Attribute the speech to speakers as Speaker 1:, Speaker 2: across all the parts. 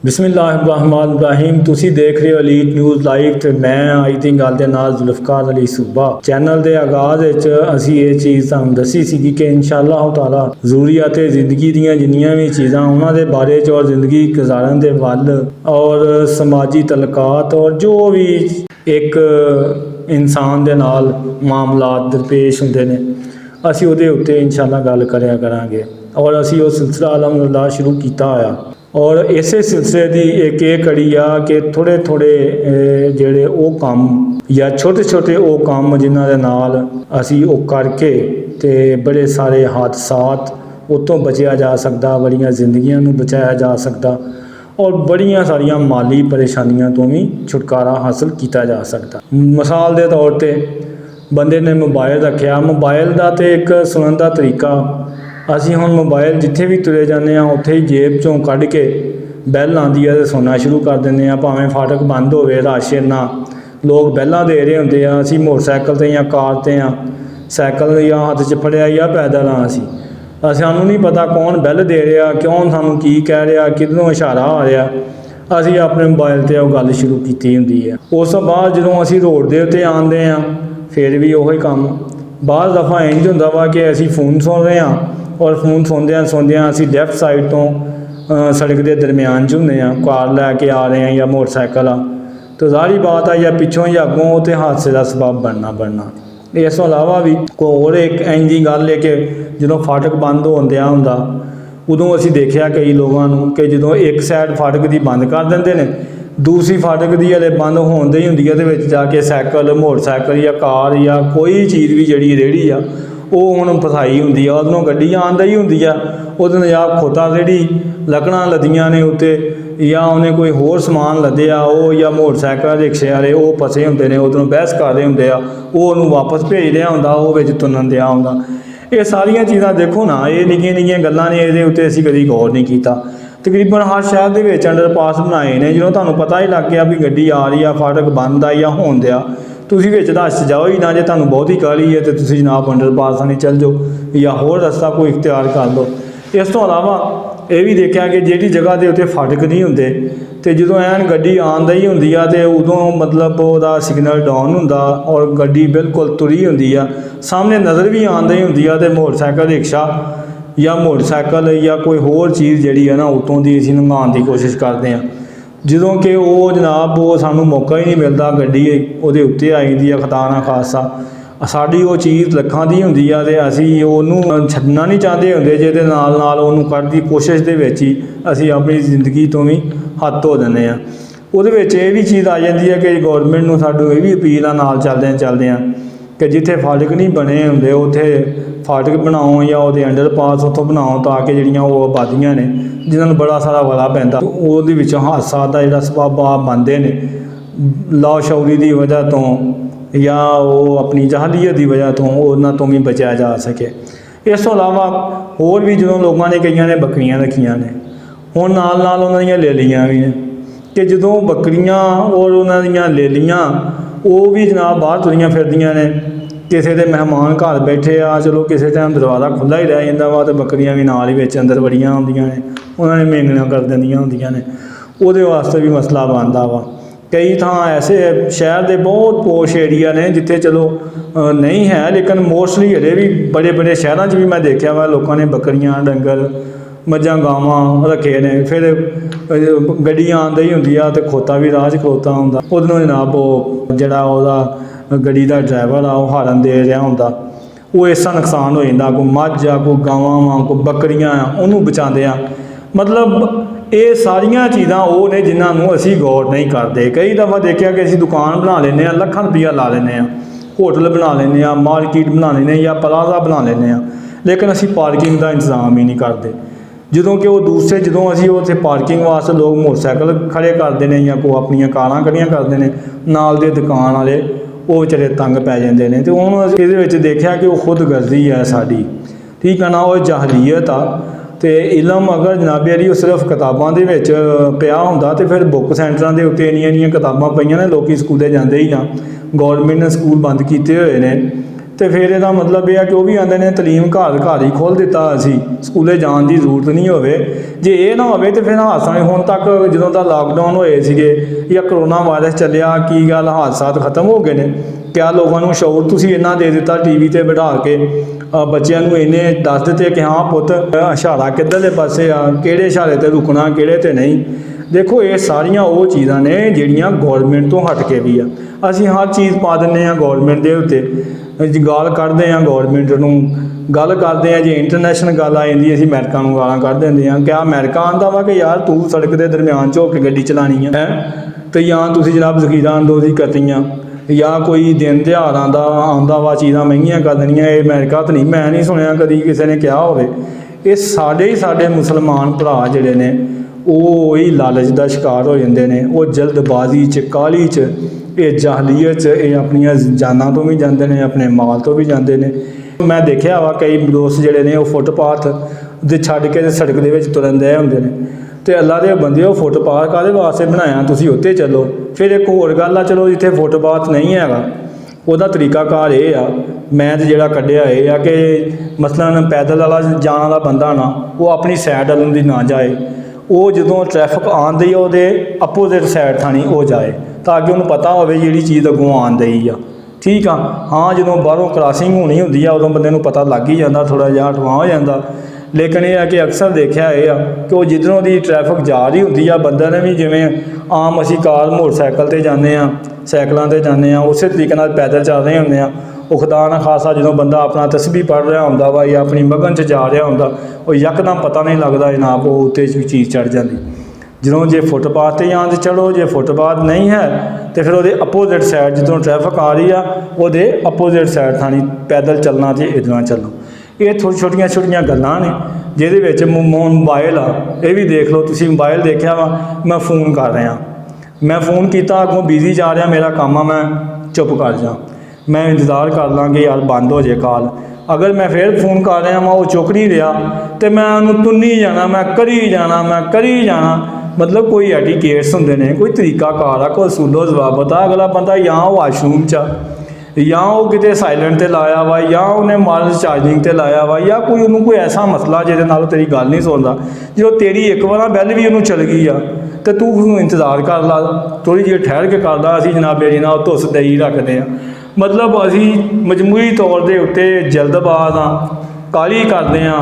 Speaker 1: बिस्मिल्लाहिर्रहमानिर्रहीम। तुसी देख रहे हो अलीट न्यूज़ लाइव ते मैं आई थी गल दे नाल जुल्फकार अली सूबा। चैनल के आगाज़ असी ये चीज़ तुहानूं दसी सी कि इंशाअल्लाह ताला ज़रूरियात ज़िंदगी दीयां जिन्नियां भी चीज़ां उन्हां दे बारे च और ज़िंदगी गुजारन दे वल और समाजी तलकात और जो भी एक इंसान दे नाल मामलात दरपेश हुंदे ने असी उहदे उत्ते इंशाअल्लाह गल करया करांगे और असी वो सिलसिला अलहमदुलिल्लाह शुरू किया होया। और इसे सिलसिले की एक ये कड़ी आ कि थोड़े थोड़े जेड़े वो काम या छोटे छोटे वो काम जिन्हां दे नाल असी वो करके ते बड़े सारे हादसात उतों बचिया जा सकता, बड़ियां जिंदगियां नूं बचाया जा सकता और बड़ियां सारियां माली परेशानियां तो भी छुटकारा हासिल किया जा सकता। मिसाल के तौर पर बंदे ने मोबाइल रखा, मोबाइल का तो एक सुनने का तरीका असी हुण मोबाइल जिथे भी तुरे जाने उत्थे ही जेब चों कढ़ के बैल आती है तो सुनना शुरू कर देंगे। भावें फाटक बंद होवे, रश इन्ना, लोग बैल्लां दे रहे होंदे आ, असी मोटरसाइकिल ते या कार ते हाँ, साइकिल या हत्थ च फड़िया या पैदल हाँ, सानूं नहीं पता कौन बैल दे रहा, क्यों सानूं की कह रहा, किधरों इशारा आ रहा, असी अपने मोबाइल ते गल शुरू की हुंदी है। उस तो बाद जदों असी रोड के उत्ते आंदे हैं फिर भी उही काम। बाज़ दफ़ा इंज हुंदा वा कि असी फोन सुन रहे हैं और फोन सुनद्या असी लैफ्ट साइड तो सड़क के दरम्यान च होंगे, कार लैके आ रहे हैं या मोटरसाइकिल आ, तो ज़ाहिर बात है या पिछों या अगों तो हादसे का सबब बनना। इस तो इलावा भी कोई होर एक इंज दी गल है कि जो फाटक बंद होन दिया होंदा उदों असी देखा कई लोगों कि जो एक साइड फाटक की बंद कर देंगे ने, दूसरी फाटक की हले बंद होंदे ही हुंदी है ते जाके साइकिल मोटरसाइकिल या कार या कोई चीज़ भी जी रेहड़ी आ वो हुण फसाई हुंदी है, उधरों गड्डी आंदा ही हुंदी है, उहदे या खोता रेहड़ी लकड़ां लदियां ने उत्ते या उन्हें कोई होर समान लद्या वो या मोटरसाइकिल रिक्शे वाले वो फसे होंदे ने, उधरों बहस कर रहे होंदे आ, वो उन्होंने वापस भेज रहा होंदा, वो विच तुरन दिया होंदा। ये सारियां चीज़ां देखो ना, ये निक्कियां निक्कियां गल्लां ने, इहदे उत्ते असीं कदी गौर नहीं कीता। तकरीबन हर शहर के विच अंडरपास बनाए ने, जो तुहानूं पता ही लग गया भी गड्डी आ रही है, फाटक बंद आ या होण दिया, तुसीं विच रश जाओ ही ना, जे तुहानूं बहुती काहली है तो तुसीं जनाब अंडरपास नहीं चल जाओ या होर रस्ता कोई इख्तियार कर लो। इस तो इलावा ये भी देखा कि जिहड़ी जगह के उत्ते फाटक नहीं होंदे तो जो एन गड्डी आंदा ही होंदी आ ते उदों मतलब वह सिग्नल डाउन हुंदा और गड्डी बिल्कुल तुरी होंदी आ, सामने नज़र भी आंदा ही होंदी आ ते मोटरसाइकिल रिक्शा या मोटरसाइकिल या कोई होर चीज़ जी है ना उतों की असीं लंघाउण की कोशिश करते हैं, ਜਦੋਂ कि वो जनाब वो सानू मौका ही नहीं मिलता, गड्डी ਉਹਦੇ ਉੱਤੇ आ जाती है खता ना खासा, साड़ी वो चीज़ ਲੱਖਾਂ ਦੀ ਹੁੰਦੀ ਆ ਤੇ ਅਸੀਂ ਉਹਨੂੰ ਛੱਡਣਾ नहीं ਚਾਹੁੰਦੇ ਹੁੰਦੇ, ਜਿਹਦੇ ਨਾਲ ਨਾਲ ਉਹਨੂੰ ਕੱਢਣ ਦੀ ਕੋਸ਼ਿਸ਼ ਦੇ ਵਿੱਚ ਹੀ ਅਸੀਂ ਆਪਣੀ ਜ਼ਿੰਦਗੀ ਤੋਂ ਵੀ ਹੱਥ ਧੋ ਦਿੰਦੇ ਆ। ਉਹਦੇ ਵਿੱਚ ਇਹ ਵੀ ਚੀਜ਼ ਆ ਜਾਂਦੀ ਹੈ ਕਿ ਗੌਰਮੈਂਟ ਨੂੰ ਸਾਨੂੰ ਇਹ ਵੀ ਅਪੀਲ ਆ ਨਾਲ ਚੱਲਦੇ ਆ कि जिथे फाटक नहीं बने होंगे उत्थे फाटक बनाओ या वो अंडरपास उतों बनाओ ताकि जिहड़ियां वो आबादियां ने जिन्होंने बड़ा सारा वाला पैंदा उहदे विचों हादसा का जिहड़ा सबब बनते हैं लाशौरी की वजह तो या वो अपनी जहालीयत की वजह तो उन्हां तो भी बचाया जा सके। इस तो इलावा होर भी जो लोगों ने कई ने बकरियां रखियां ने हुण नाल नाल उन्हां दीयां लेलियां भी ने कि जो बकरियां और उन्हां दीयां लेलियां वो भी जनाब बाहर तुरियां फिरदियां ने, किसी के मेहमान घर बैठे आ, चलो किसी टाइम दरवाज़ा खुला ही रह जाता वा तो बकरियां भी नाल ही विच अंदर वड़ियां होंदियां ने, उन्होंने मेंगणियां कर दिंदियां होंदियां ने, उहदे वास्ते भी मसला बनता वा। कई थां ऐसे शहर के बहुत पोश एरिया ने जिथे चलो नहीं है लेकिन मोस्टली हले भी बड़े बड़े शहरों भी मैं देखा वा लोगों ने बकरियां डंगर मझां गावां रखे ने, फिर गड्डी आंदी ही होंदी आ ते खोता भी राह च खलोता होंदा, उधरों जनाब वो जिहड़ा ओहदा गड्डी का ड्राइवर आ हारन दे रहा होंदा, वो इसका नुकसान हो जाता, कोई मझ आ कोई गावां वा कोई बकरियां आ उन्होंने बचाते हैं। मतलब ये सारिया चीज़ां वो ने जिन्होंने असी गौर नहीं करते। कई दफ़ा देखा कि असी दुकान बना लें लखा रुपया ला लें, होटल बना लें, मार्केट बना लें या प्लाजा बना लें, लेकिन असी पार्किंग का इंतजाम ही नहीं करते। ਜਦੋਂ कि वो दूसरे जो असी उत्थे पार्किंग वास्ते लोग मोटरसाइकिल खड़े करते हैं या कोई अपन कारां खड़ियां करते हैं, नाल दे दुकान वाले वो बेचारे तंग पै जाते हैं। तो हुण ये देखा कि वो खुद गर्जी है साड़ी, ठीक है ना, वो जाहलीयत आ। तो इलम अगर जनाबे अली सिर्फ किताबों के पिया होंदा तो फिर बुक सेंटरां के उत्ते इन्नियां किताबां पईयां ने, लोग स्कूले जाते ही ना, गौरमेंट ने स्कूल बंद किए हुए हैं तो फिर ਇਹਦਾ मतलब यह है कि वह भी आते हैं तलीम घर घर ही खोल दिता असी स्कूले जाने की जरूरत नहीं हो जे ये ना हो तो फिर हादसा हुण तक जो का लॉकडाउन होए सीगे या करोना वायरस चलिया की गल हादसा खत्म हो गए ने क्या लोगों को शौर तुसीं इन्ना दे दिता टीवी ते बिठा के बच्चों को इन्ने दस दिते कि हाँ पुत इशारा किधरले पासे आ किहड़े इशारे ते रुकना किहड़े ते नहीं। देखो ये सारिया वो चीज़ां ने जिहड़ियां गौरमेंट तो हट के भी आ असीं हर चीज़ पा दिंदे आ गौरमेंट के उत्ते गाल कढ़दे हैं गौरमेंट नूं गल करते हैं जे इंटरनेशनल गल आ जाती असीं अमेरिका नूं गालां कढ़ दिंदे आ क्या अमेरिका आंदा वा कि यार तू सड़क के दरम्यान झोक के गड्डी चलानी है तो या तुसीं जनाब ज़खीरा अंदोज़ी करतियां या कोई दिन त्यौहार आंदा वा चीज़ां महंगियां कर देनियां ये अमेरिका तो नहीं मैं नहीं सुनिया कभी किसी ने कहा होवे। ये साडे ही साडे मुसलमान भरा जिहड़े ने वो ही लालच का शिकार हो जाते हैं वो जल्दबाजी च काहली च ये जाहलीयत च ये अपनियां जानां तो भी जाते हैं अपने माल तो भी जाते हैं। मैं देखा वा कई दोस्त जिहड़े ने वो फुटपाथ दे छड्ड के सड़क दे विच तुरन दे हुंदे ने तो अल्लाह के बंदे वो फुटपाथ काहदे वास्ते बनाया तुसीं उत्ते चलो। फिर एक होर गल आ चलो जिथे फुटपाथ नहीं हैगा ਉਹਦਾ तरीकाकार ये आ मैं तो ਜਿਹੜਾ ਕੱਢਿਆ ਇਹ ਆ कि मसलन पैदल वाला जाने वाला बंदा ना वो अपनी साइड वालों की ना जाए वो जो ट्रैफिक आंदी है वो अपोजिट साइड थानी वो जाए ताकि उन्होंने पता हो जी चीज़ अगों आन दई आ ठीक आ। हाँ जो बाहरों क्रॉसिंग होनी होंगी है उदों बंदे पता लग ही जाता थोड़ा जिहा अठवां हो जाता। लेकिन यह है कि अक्सर देखा यह कि वो जिधरों की ट्रैफिक जा रही होंगी है बंदे ने भी जिमें आम असी कार मोटरसाइकिल से जाने साइकिलों से जाने उस तरीके नाल पैदल चल रहे होंगे वो खुदा ना खासा जो बंदा अपना तस्बीह पढ़ रहा होंदा वा या अपनी मगन च जा रहा होंदा वो यकदम पता नहीं लगता जनाब वो उत्ते भी चीज़ चढ़ जाती। जो जे फुटपाथ से जान चलो जे फुटपाथ नहीं है तो फिर वो अपोजिट साइड जो ट्रैफिक आ रही है वो अपोजिट साइड थानी पैदल चलना तो इधर चलो। ये थोड़ी छोटिया छोटिया गल्लां ने जिहदे मोबाइल आ ये भी देख लो तुसीं मोबाइल देखा वा मैं फ़ोन कर रहा मैं फ़ोन किया अगों बिजी जा रहा मेरा काम आ मैं चुप कर जा मैं इंतज़ार कर ला कि यार बंद हो जाए कॉल अगर मैं फिर फ़ोन कर रहा मैं वो चुक नहीं रहा तो मैं उन्होंने तुन्नी जाना मैं करी जाना मतलब कोई एटिकेट्स होंदे ने कोई तरीकाकार आ कोई सूलो जवाबत आ अगला बंदा या वाशरूम च या वो किते साइलेंट ते लाया वा या उन्हें मोबाइल चार्जिंग ते लाया वा या कोई उन्होंने कोई ऐसा मसला जिहदे नाल तेरी गल नहीं सुनता जो तेरी एक बार बैल भी उन्होंने चल गई आ तो तू इंतज़ार कर ला थोड़ी जी ठहर के कर ला असीं जनाबे जी नाल धुस दई रखते हैं मतलब असी मजमूरी तौर के उत्ते जल्दबाज हाँ काहली करते हैं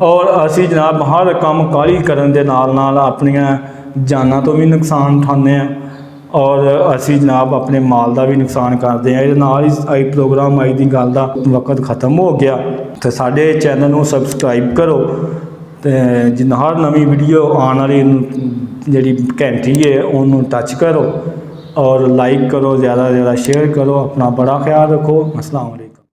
Speaker 1: और असी जनाब हर काम काहली करन दे नाल अपनियां जानां तो भी नुकसान उठाने हैं और असी जनाब अपने माल का भी नुकसान करते हैं। ये नाल ही आई प्रोग्राम आई दी गल का वक्त ख़त्म हो गया तो साडे चैनल को सबसक्राइब करो तो जिन हर नवी वीडियो आने वाली जी घंटी है उन्होंने टच करो और लाइक करो ज़्यादा से ज़्यादा शेयर करो। अपना बड़ा ख्याल रखो। अस्सलाम वालेकुम।